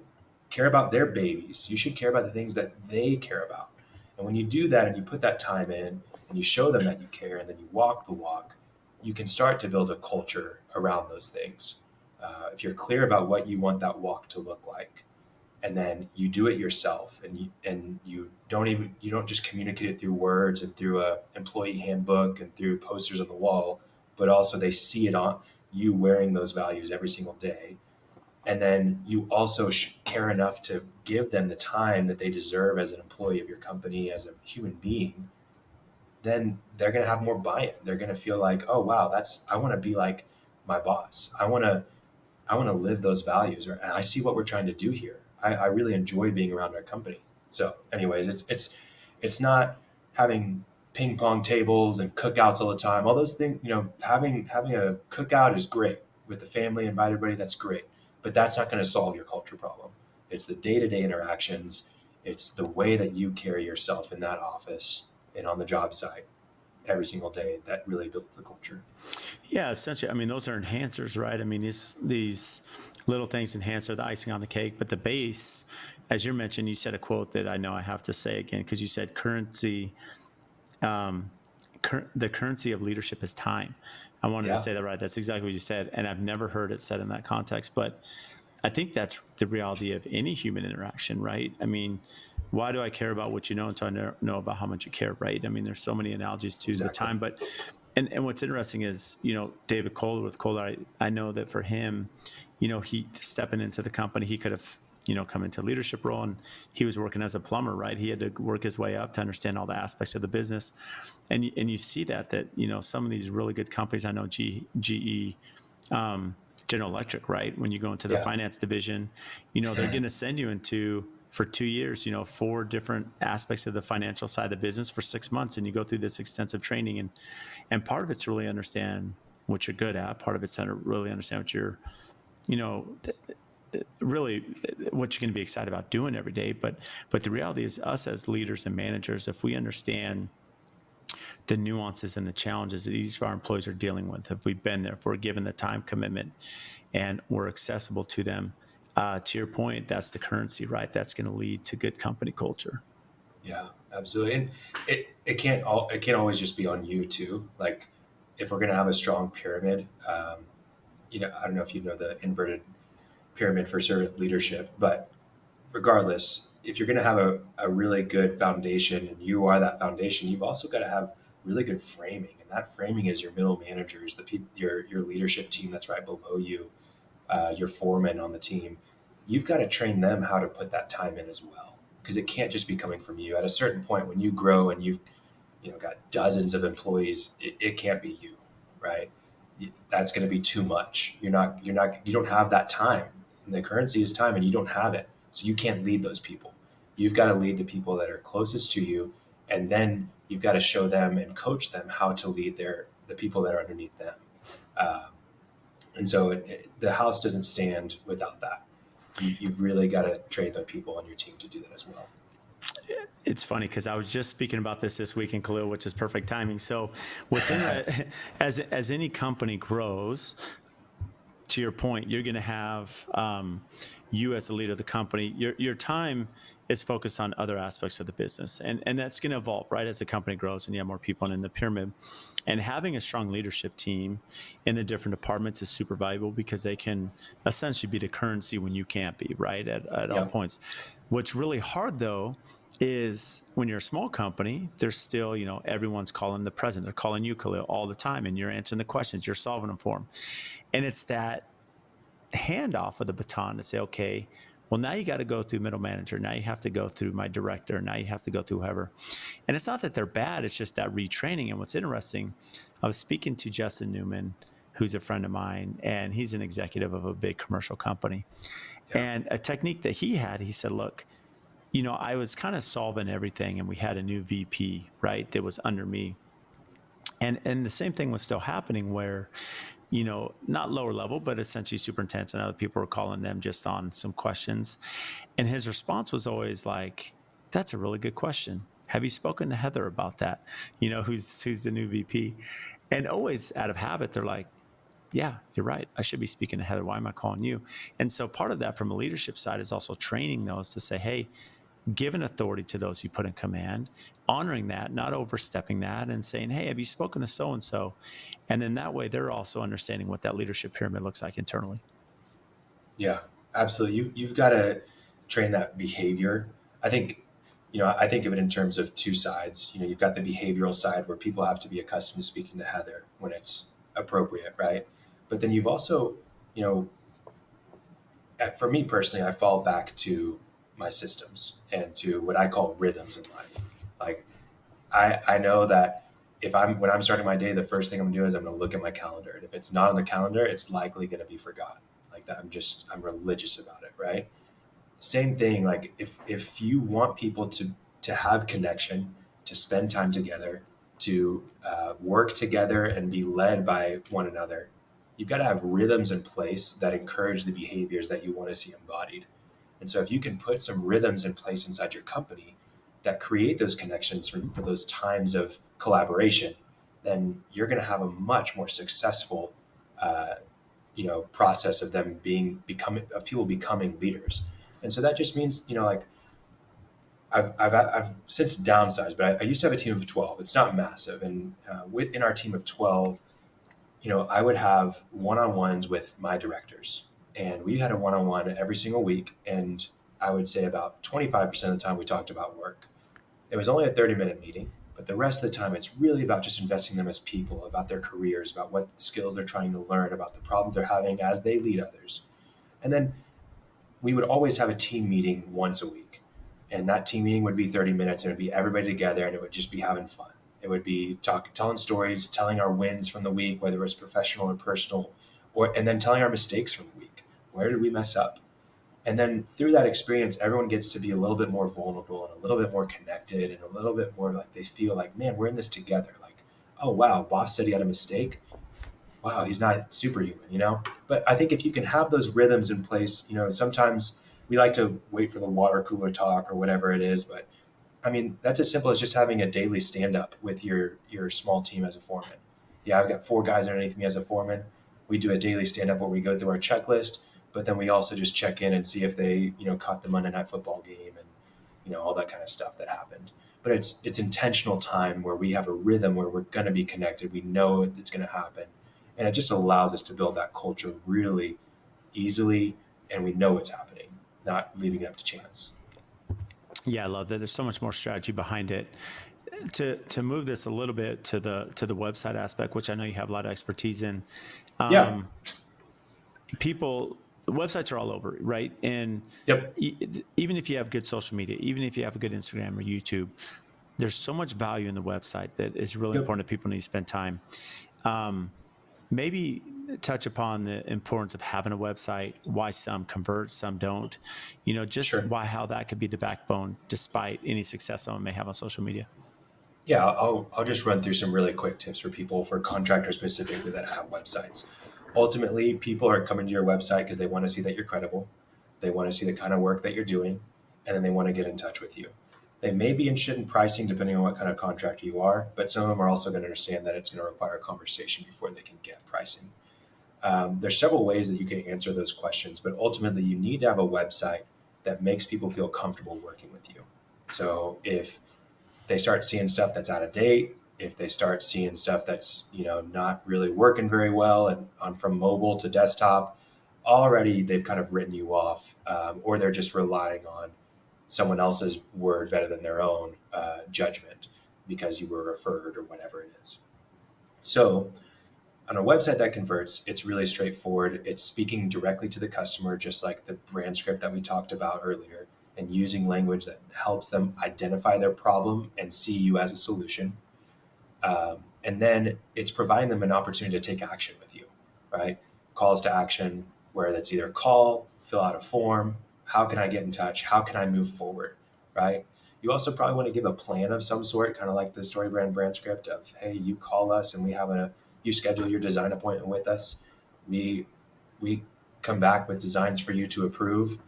care about their babies. You should care about the things that they care about. And when you do that and you put that time in and you show them that you care and then you walk the walk, you can start to build a culture around those things. If you're clear about what you want that walk to look like, and then you do it yourself, and you don't just communicate it through words and through a employee handbook and through posters on the wall, but also they see it on you wearing those values every single day. And then you also care enough to give them the time that they deserve as an employee of your company, as a human being. Then they're going to have more buy-in. They're going to feel like, oh wow, that's I want to be like my boss. I want to live those values, and I see what we're trying to do here. I really enjoy being around our company. So, anyways, it's not having ping pong tables and cookouts all the time. All those things, having a cookout is great with the family, invite everybody. That's great, but that's not going to solve your culture problem. It's the day to day interactions. It's the way that you carry yourself in that office and on the job site every single day that really builds the culture. Yeah, essentially. I mean, those are enhancers, right? I mean, these little things enhance are the icing on the cake, but the base, as you mentioned, you said a quote that I know I have to say again because you said currency. Um, the currency of leadership is time. I wanted to Yeah. say that right. That's exactly what you said, and I've never heard it said in that context. But I think that's the reality of any human interaction, right? I mean, why do I care about what you know until I know about how much you care, right? I mean, there's so many analogies to the Exactly. time, but and what's interesting is, David Kohler with Kohler, I know that for him, he stepping into the company, he could have, come into a leadership role, and he was working as a plumber, right? He had to work his way up to understand all the aspects of the business. And you see that, some of these really good companies, I know GE, um, General Electric, right? When you go into their Yeah. finance division, they're going to send you into for 2 years, 4 different aspects of the financial side of the business for 6 months, and you go through this extensive training, and part of it's to really understand what you're good at. Part of it's to really understand what you're, you know, really what you're going to be excited about doing every day. But the reality is, us as leaders and managers, if we understand the nuances and the challenges that each of our employees are dealing with, if we've been there, if we're given the time commitment and we're accessible to them, to your point, that's the currency, right? That's going to lead to good company culture. Yeah, absolutely. And it can't always just be on you too. Like if we're gonna have a strong pyramid, I don't know if you know the inverted pyramid for servant leadership, but regardless, if you're gonna have a really good foundation and you are that foundation, you've also got to have really good framing. And that framing is your middle managers, your leadership team that's right below you, your foreman on the team. You've got to train them how to put that time in as well, because it can't just be coming from you. At a certain point, when you grow and you've got dozens of employees, it can't be you, right? That's going to be too much. You don't have that time. And the currency is time, and you don't have it, so you can't lead those people. You've got to lead the people that are closest to you, and then you've got to show them and coach them how to lead the people that are underneath them. Um, and so the house doesn't stand without that. You've really got to train the people on your team to do that as well. It's funny because I was just speaking about this week in Khalil, which is perfect timing. So, what's interesting, as any company grows, to your point, you're going to have, you as the leader of the company. Your time is focused on other aspects of the business, and that's going to evolve, right, as the company grows and you have more people in the pyramid. And having a strong leadership team in the different departments is super valuable because they can essentially be the currency when you can't be, right, at all Yep. points. What's really hard though is when you're a small company, there's still, everyone's calling the president. They're calling you, Khalil, all the time, and you're answering the questions, you're solving them for them. And it's that handoff of the baton to say, okay, well, now you got to go through middle manager. Now you have to go through my director. Now you have to go through whoever. And it's not that they're bad. It's just that retraining. And what's interesting, I was speaking to Justin Newman, who's a friend of mine, and he's an executive of a big commercial company. Yeah. And a technique that he had, he said, look, I was kind of solving everything, and we had a new VP, right, that was under me. And the same thing was still happening where, not lower level, but essentially superintendents and other people were calling them just on some questions. And his response was always like, that's a really good question. Have you spoken to Heather about that? Who's the new VP? And always out of habit, they're like, yeah, you're right. I should be speaking to Heather. Why am I calling you? And so part of that from a leadership side is also training those to say, hey, give an authority to those you put in command, honoring that, not overstepping that, and saying, hey, have you spoken to so and so? And then that way they're also understanding what that leadership pyramid looks like internally. Yeah, absolutely. You've got to train that behavior. I think, I think of it in terms of two sides. You've got the behavioral side where people have to be accustomed to speaking to Heather when it's appropriate, right? But then you've also, you know, for me personally, I fall back to my systems and to what I call rhythms in life. Like I know that if when I'm starting my day, the first thing I'm gonna do is I'm gonna look at my calendar. And if it's not on the calendar, it's likely gonna be forgotten. Like that, I'm religious about it, right? Same thing, like if you want people to have connection, to spend time together, to work together and be led by one another, you've got to have rhythms in place that encourage the behaviors that you want to see embodied. And so if you can put some rhythms in place inside your company that create those connections for those times of collaboration, then you're going to have a much more successful uh, process of them becoming of people becoming leaders. And so that just means, like I've since downsized, but I used to have a team of 12. It's not massive. And within our team of 12, I would have one-on-ones with my directors. and we had a one-on-one every single week. And I would say about 25% of the time we talked about work. It was only a 30-minute meeting, but the rest of the time it's really about just investing them as people, about their careers, about what skills they're trying to learn, about the problems they're having as they lead others. And then we would always have a team meeting once a week. And that team meeting would be 30 minutes, and it would be everybody together, and it would just be having fun. It would be telling stories, telling our wins from the week, whether it was professional or personal, and then telling our mistakes from the week. Where did we mess up? And then through that experience, everyone gets to be a little bit more vulnerable and a little bit more connected and a little bit more like they feel like, man, we're in this together. Like, oh, wow, boss said he had a mistake. Wow, he's not superhuman, you know? But I think if you can have those rhythms in place, sometimes we like to wait for the water cooler talk or whatever it is. But I mean, that's as simple as just having a daily stand up with your small team as a foreman. Yeah, I've got 4 guys underneath me as a foreman. We do a daily stand up where we go through our checklist, but then we also just check in and see if they, caught the Monday night football game and, all that kind of stuff that happened. But it's intentional time where we have a rhythm where we're going to be connected. We know it's going to happen. And it just allows us to build that culture really easily, and we know it's happening, not leaving it up to chance. Yeah, I love that. There's so much more strategy behind it. To move this a little bit to the website aspect, which I know you have a lot of expertise in. Yeah. Um, People, websites are all over, right? And Yep. even if you have good social media, even if you have a good Instagram or YouTube, there's so much value in the website that is really Yep. important that people need to spend time. Um, Maybe touch upon the importance of having a website, why some convert, some don't, just Sure. why, how that could be the backbone despite any success someone may have on social media. Yeah, I'll just run through some really quick tips for people, for contractors specifically that have websites. Ultimately, people are coming to your website because they want to see that you're credible. They want to see the kind of work that you're doing, and then they want to get in touch with you. They may be interested in pricing depending on what kind of contractor you are, but some of them are also going to understand that it's going to require a conversation before they can get pricing. There's several ways that you can answer those questions, but ultimately, you need to have a website that makes people feel comfortable working with you. So if they start seeing stuff that's out of date, if they start seeing stuff that's not really working very well and on from mobile to desktop, already they've kind of written you off, or they're just relying on someone else's word better than their own judgment because you were referred or whatever it is. So on a website that converts, it's really straightforward. It's speaking directly to the customer, just like the brand script that we talked about earlier, and using language that helps them identify their problem and see you as a solution. And then it's providing them an opportunity to take action with you, right? Calls to action, where that's either call, fill out a form, how can I get in touch, how can I move forward, right? You also probably want to give a plan of some sort, kind of like the story brand script of, hey, you call us and you schedule your design appointment with us. We we come back with designs for you to approve.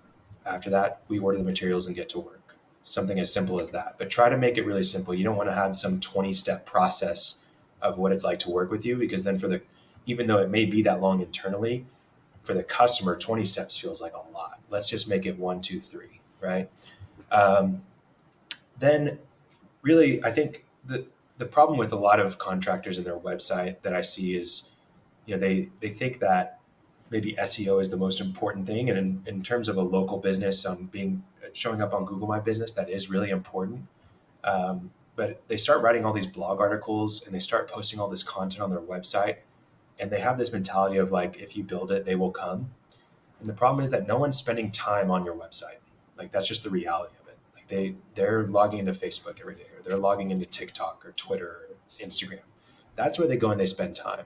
After that, we order the materials and get to work. Something as simple as that. But try to make it really simple. You don't want to have some 20-step process of what it's like to work with you, because then even though it may be that long internally, for the customer, 20 steps feels like a lot. Let's just make it one, two, three, right? Um, then really, I think the problem with a lot of contractors and their website that I see is, they think that maybe SEO is the most important thing. And in terms of a local business, showing up on Google My Business, that is really important. But they start writing all these blog articles and they start posting all this content on their website. And they have this mentality of like, if you build it, they will come. And the problem is that no one's spending time on your website. Like, that's just the reality of it. Like, they're logging into Facebook every day, or they're logging into TikTok or Twitter or Instagram. That's where they go and they spend time.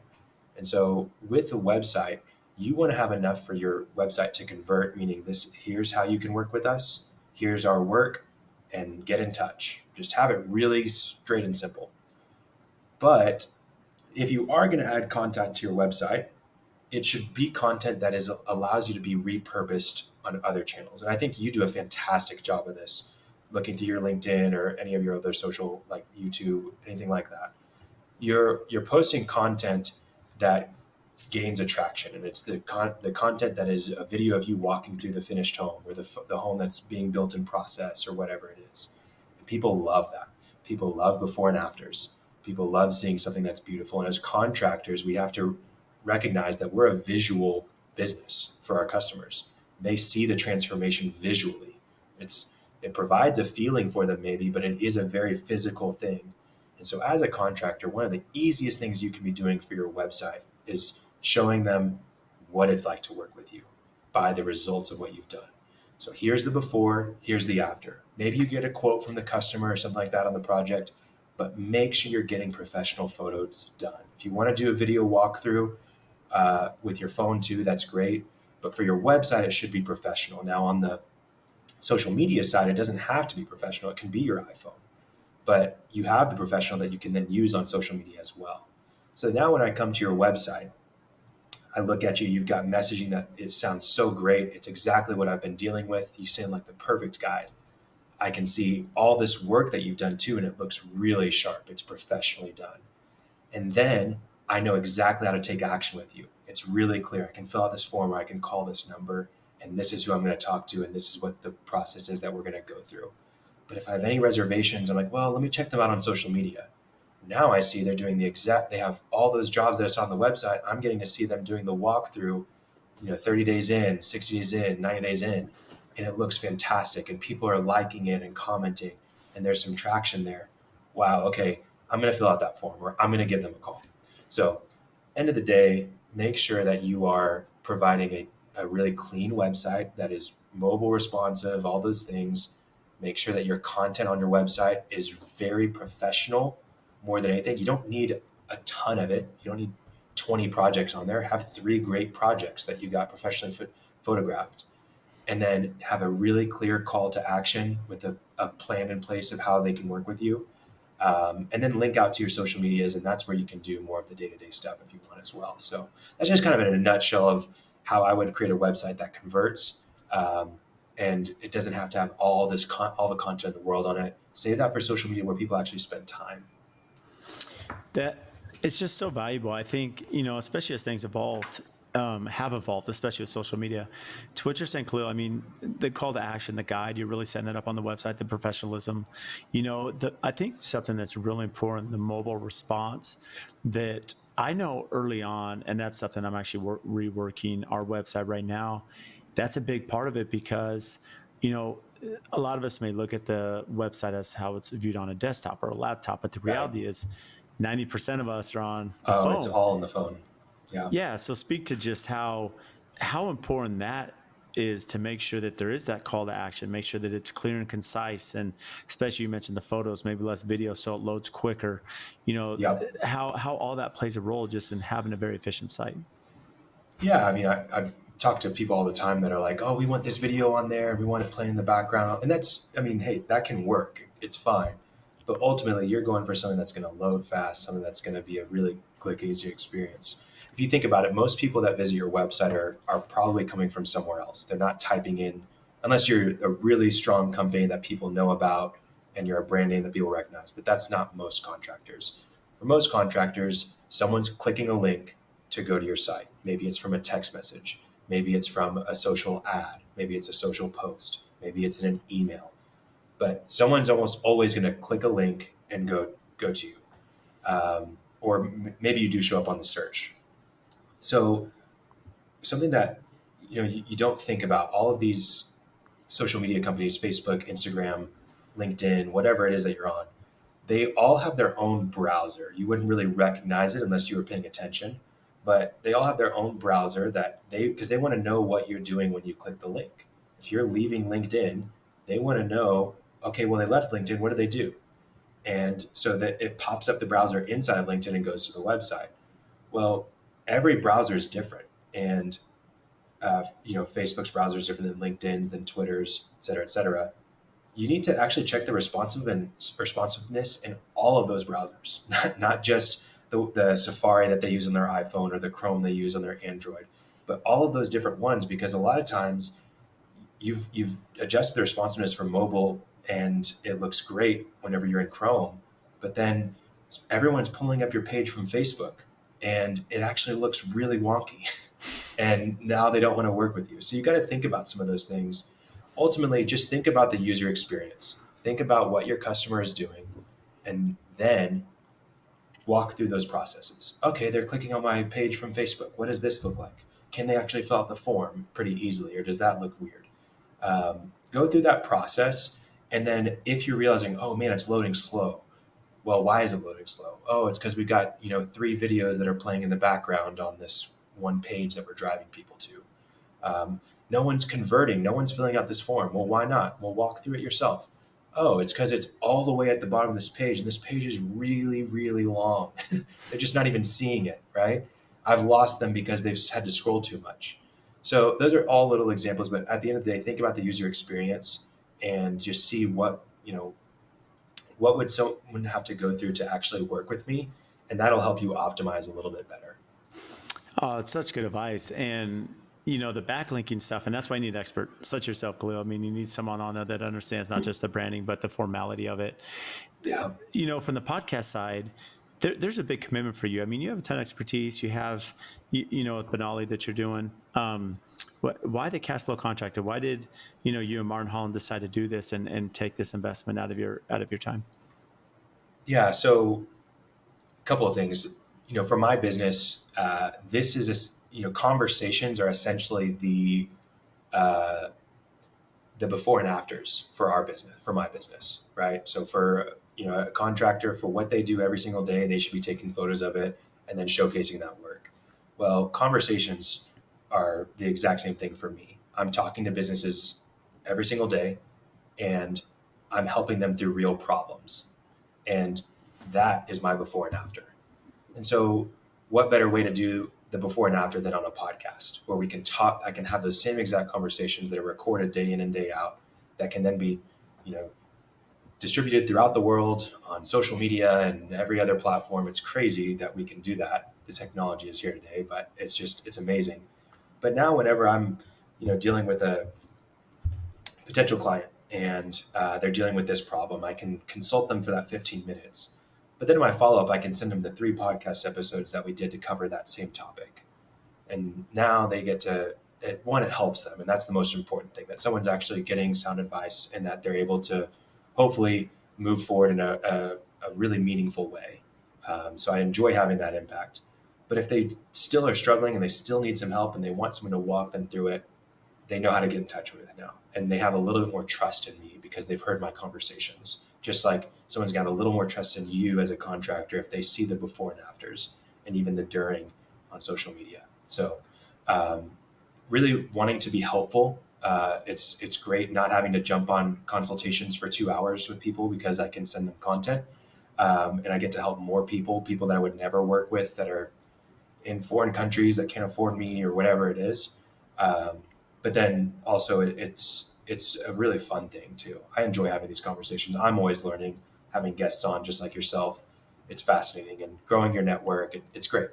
And so with a website, you want to have enough for your website to convert, meaning here's how you can work with us, here's our work, and get in touch. Just have it really straight and simple. But if you are going to add content to your website, it should be content that allows you to be repurposed on other channels. And I think you do a fantastic job of this, looking through your LinkedIn or any of your other social, like YouTube, anything like that. You're posting content that gains attraction, and it's the content that is a video of you walking through the finished home, or the home that's being built in process, or whatever it is. And people love that. People love before and afters. People love seeing something that's beautiful. And as contractors, we have to recognize that we're a visual business for our customers. They see the transformation visually. It provides a feeling for them maybe, but it is a very physical thing. And so as a contractor, one of the easiest things you can be doing for your website is showing them what it's like to work with you by the results of what you've done. So here's the before, here's the after. Maybe you get a quote from the customer or something like that on the project, but make sure you're getting professional photos done. If you want to do a video walkthrough with your phone too, that's great. But for your website, it should be professional. Now, on the social media side, it doesn't have to be professional. It can be your iPhone, but you have the professional that you can then use on social media as well. So now when I come to your website, I look at you, you've got messaging that it sounds so great. It's exactly what I've been dealing with. You sound like the perfect guide. I can see all this work that you've done too, and it looks really sharp. It's professionally done. And then I know exactly how to take action with you. It's really clear. I can fill out this form, or I can call this number, and this is who I'm going to talk to, and this is what the process is that we're going to go through. But if I have any reservations, I'm like, well, let me check them out on social media. Now I see they're doing they have all those jobs that I saw on the website. I'm getting to see them doing the walkthrough, 30 days in, 60 days in, 90 days in, and it looks fantastic. And people are liking it and commenting, and there's some traction there. Wow, okay, I'm going to fill out that form, or I'm going to give them a call. So, end of the day, make sure that you are providing a really clean website that is mobile responsive, all those things. Make sure that your content on your website is very professional more than anything. You don't need a ton of it. You don't need 20 projects on there. Have 3 great projects that you got professionally photographed. And then have a really clear call to action with a plan in place of how they can work with you. And then link out to your social medias, and that's where you can do more of the day-to-day stuff if you want as well. So that's just kind of in a nutshell of how I would create a website that converts. And it doesn't have to have all the content in the world on it. Save that for social media where people actually spend time. That it's just so valuable. I think, especially as things have evolved, especially with social media. To what you're saying, Khalil, I mean, the call to action, the guide, you're really setting that up on the website, the professionalism. I think something that's really important, the mobile response that I know early on, and that's something I'm actually reworking our website right now. That's a big part of it because, a lot of us may look at the website as how it's viewed on a desktop or a laptop, but the Right. reality is 90% of us are on a Oh, it's phone. all on the phone. Yeah. Yeah, so speak to just how important that is to make sure that there is that call to action, make sure that it's clear and concise, and especially you mentioned the photos, maybe less video so it loads quicker. Yep. How all that plays a role just in having a very efficient site. Yeah. I mean, I talk to people all the time that are like, oh, we want this video on there. We want it playing in the background. And I mean, hey, that can work. It's fine. But ultimately, you're going for something that's going to load fast, something that's going to be a really quick, easy experience. If you think about it, most people that visit your website are probably coming from somewhere else. They're not typing in, unless you're a really strong company that people know about and you're a brand name that people recognize. But that's not most contractors. For most contractors, someone's clicking a link to go to your site. Maybe it's from a text message. Maybe it's from a social ad. Maybe it's a social post. Maybe it's in an email. But someone's almost always going to click a link and go to you. Or maybe you do show up on the search. So something that you don't think about, all of these social media companies, Facebook, Instagram, LinkedIn, whatever it is that you're on, they all have their own browser. You wouldn't really recognize it unless you were paying attention, but they all have their own browser because they want to know what you're doing when you click the link. If you're leaving LinkedIn, they want to know, okay, well, they left LinkedIn, what do they do? And so that it pops up the browser inside of LinkedIn and goes to the website. Well, every browser is different. And Facebook's browser is different than LinkedIn's, than Twitter's, et cetera, et cetera. You need to actually check the responsiveness in all of those browsers, not just the Safari that they use on their iPhone or the Chrome they use on their Android, but all of those different ones, because a lot of times you've adjusted the responsiveness for mobile and it looks great whenever you're in Chrome, but then everyone's pulling up your page from Facebook and it actually looks really wonky. And now they don't want to work with you. So you got to think about some of those things. Ultimately, just think about the user experience. Think about what your customer is doing, and then walk through those processes. Okay, they're clicking on my page from Facebook. What does this look like? can they actually fill out the form pretty easily, or does that look weird? Go through that process. And then if you're realizing, oh man, it's loading slow. Well, why is it loading slow? Oh, it's because we've got, 3 videos that are playing in the background on this one page that we're driving people to. No one's converting. No one's filling out this form. Well, why not? Well, walk through it yourself. Oh, it's because it's all the way at the bottom of this page, and this page is really, really long. They're just not even seeing it, right? I've lost them because they've had to scroll too much. So those are all little examples, but at the end of the day, think about the user experience and just see what would someone have to go through to actually work with me, and that'll help you optimize a little bit better. Oh, it's such good advice. And, the backlinking stuff, and that's why you need an expert such yourself, Khalil. I mean, you need someone on there that understands not just the branding, but the formality of it. Yeah. From the podcast side, there's a big commitment for you. I mean, you have a ton of expertise. You have, with Banali that you're doing. Why the Cashflow Contractor? Why did, you and Martin Holland decide to do this and take this investment out of your time? Yeah. So a couple of things, for my business, this is conversations are essentially uh, the before and afters for our business, for my business, right? So for, a contractor, for what they do every single day, they should be taking photos of it and then showcasing that work. Well, conversations are the exact same thing for me. I'm talking to businesses every single day, and I'm helping them through real problems. And that is my before and after. And so, what better way to do the before and after than on a podcast where we can talk? I can have those same exact conversations that are recorded day in and day out that can then be, you know, distributed throughout the world on social media and every other platform. It's crazy that we can do that. The technology is here today, but it's amazing. But now, whenever I'm, dealing with a potential client and they're dealing with this problem, I can consult them for that 15 minutes. But then in my follow up, I can send them the 3 podcast episodes that we did to cover that same topic. And now they get to, it helps them. And that's the most important thing, that someone's actually getting sound advice and that they're able to hopefully move forward in a really meaningful way. So I enjoy having that impact. But if they still are struggling and they still need some help and they want someone to walk them through it, they know how to get in touch with it now. And they have a little bit more trust in me because they've heard my conversations. Just like someone's got a little more trust in you as a contractor if they see the before and afters and even the during on social media. So really wanting to be helpful. It's great not having to jump on consultations for 2 hours with people because I can send them content. And I get to help more people that I would never work with that are in foreign countries that can't afford me or whatever it is. But then also it's a really fun thing too. I enjoy having these conversations. I'm always learning, having guests on just like yourself. It's fascinating, and growing your network. It's great.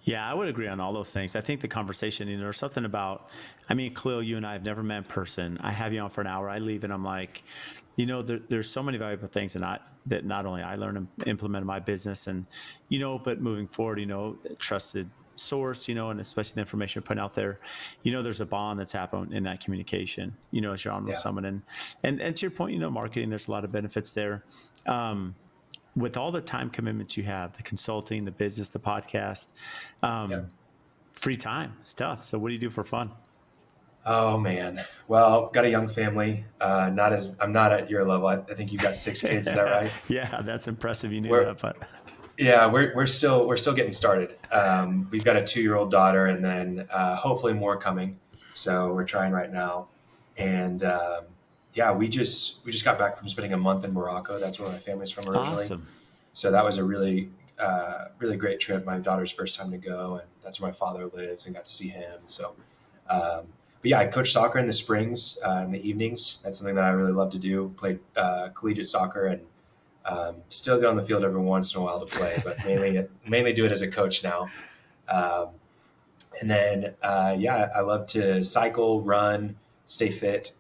Yeah, I would agree on all those things. I think the conversation, there's something about, I mean, Khalil, you and I have never met in person. I have you on for an hour. I leave and I'm like, there's so many valuable things that not only I learn and implement in my business and, but moving forward, trusted source, and especially the information you're putting out there, there's a bond that's happened in that communication, as you're on with Yeah. someone. And to your point, marketing, there's a lot of benefits there. With all the time commitments you have, the consulting, the business, the podcast, Yeah. free time stuff. So what do you do for fun? Oh man. Well, I've got a young family. I'm not at your level. I think you've got 6 kids. Is that right? Yeah, that's impressive. You knew We're, that, but yeah, we're still getting started. We've got a 2-year-old daughter, and then hopefully more coming. So we're trying right now, and yeah, we just got back from spending a month in Morocco. That's where my family's from originally. awesome. So that was a really great trip. My daughter's first time to go, and that's where my father lives, and got to see him. So, but yeah, I coach soccer in the springs, in the evenings. That's something that I really love to do. Play collegiate soccer, and still get on the field every once in a while to play, but mainly do it as a coach now. Um, and then yeah, I love to cycle, run, stay fit.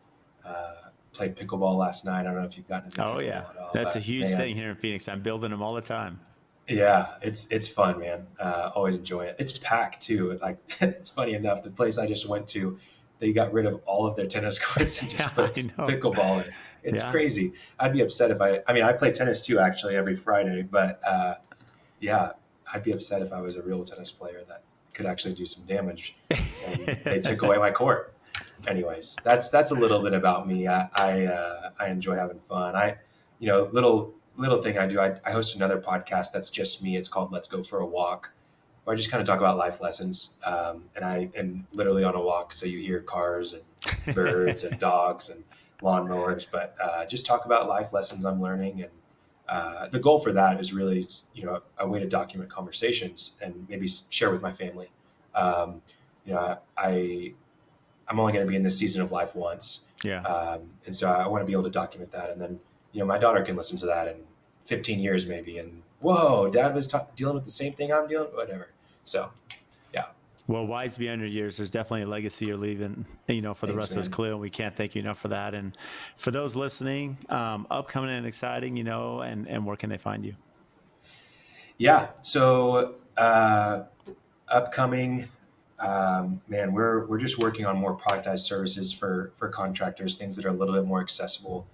Played pickleball last night. I don't know if you've gotten into Oh yeah, pickleball at all, that's a but huge man, thing here in Phoenix. I'm building them all the time. yeah, it's fun, man. Always enjoy it. It's packed too. Like it's funny enough, the place I just went to, they got rid of all of their tennis courts and just Yeah, put I know. pickleball in. It's Yeah. crazy. I'd be upset if I mean, I play tennis too, actually, every Friday, but yeah, I'd be upset if I was a real tennis player that could actually do some damage, and they took away my court. Anyways, that's a little bit about me. I enjoy having fun. Little thing I do. I host another podcast that's just me. It's called Let's Go for a Walk, where I just kind of talk about life lessons. And I am literally on a walk, so you hear cars and birds and dogs and lawnmowers, but just talk about life lessons I'm learning. And the goal for that is really, a way to document conversations and maybe share with my family. Um, I'm only going to be in this season of life once. Yeah. And so I want to be able to document that. And then, my daughter can listen to that in 15 years maybe. And whoa, dad was dealing with the same thing I'm dealing with, whatever. So, yeah. Well, wise beyond your years. There's definitely a legacy you're leaving, for the Thanks, rest of us, man. Khalil. We can't thank you enough for that. And for those listening, upcoming and exciting, and where can they find you? Yeah. So, upcoming, man, we're just working on more productized services for contractors, things that are a little bit more accessible.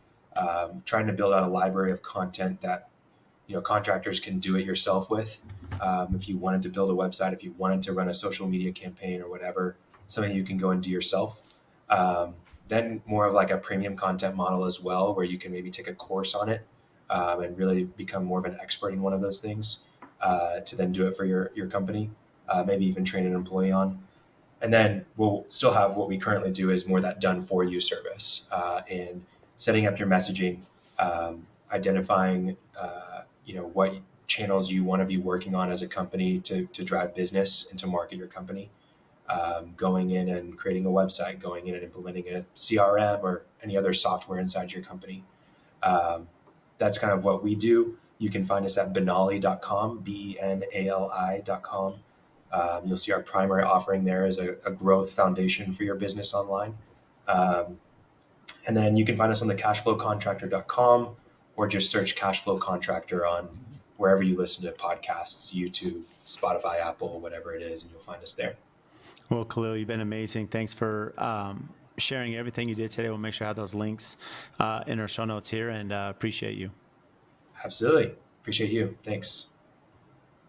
Trying to build out a library of content that contractors can do it yourself with. If you wanted to build a website, if you wanted to run a social media campaign or whatever, something you can go and do yourself. Then more of like a premium content model as well, where you can maybe take a course on it and really become more of an expert in one of those things to then do it for your company, maybe even train an employee on. And then we'll still have what we currently do is more that done for you service in setting up your messaging, identifying, what channels you want to be working on as a company to drive business and to market your company. Going in and creating a website, going in and implementing a CRM or any other software inside your company. Um, that's kind of what we do. You can find us at Banali.com, Benali.com. You'll see our primary offering there is a growth foundation for your business online. Um, and then you can find us on the cashflowcontractor.com or just search Cashflow Contractor on wherever you listen to podcasts, YouTube, Spotify, Apple, whatever it is, and you'll find us there. Well, Khalil, you've been amazing. Thanks for sharing everything you did today. We'll make sure I have those links in our show notes here, and appreciate you. Absolutely. Appreciate you. Thanks.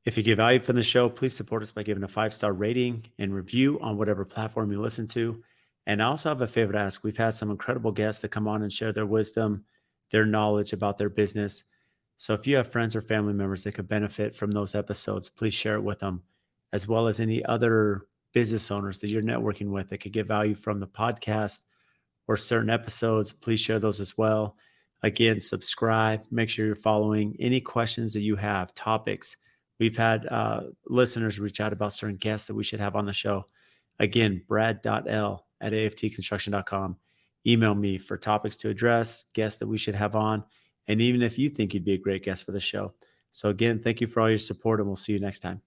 If you get value from the show, please support us by giving a 5-star rating and review on whatever platform you listen to. And I also have a favor to ask. We've had some incredible guests that come on and share their wisdom, their knowledge about their business. So if you have friends or family members that could benefit from those episodes, please share it with them, as well as any other business owners that you're networking with that could get value from the podcast or certain episodes. Please share those as well. Again, subscribe, make sure you're following any questions that you have, topics. We've had listeners reach out about certain guests that we should have on the show. Again, brad.l@aftconstruction.com. Email me for topics to address, guests that we should have on, and even if you think you'd be a great guest for the show. So again, thank you for all your support, and we'll see you next time.